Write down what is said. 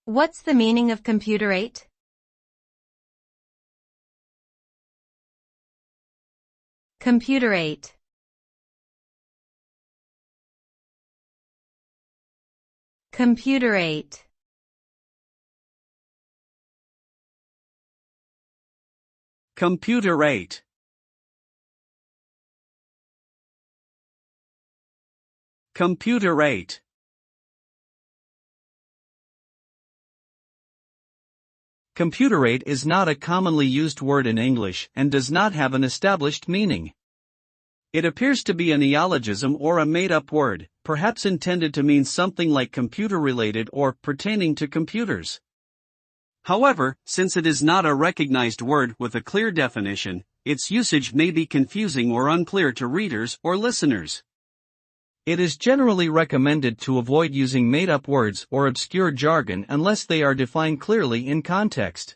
What's the meaning of computerate? Computerate. Computerate. Computerate. Computerate. Computerate is not a commonly used word in English and does not have an established meaning. It appears to be a neologism or a made-up word, perhaps intended to mean something like computer-related or pertaining to computers. However, since it is not a recognized word with a clear definition, its usage may be confusing or unclear to readers or listeners. It is generally recommended to avoid using made-up words or obscure jargon unless they are defined clearly in context.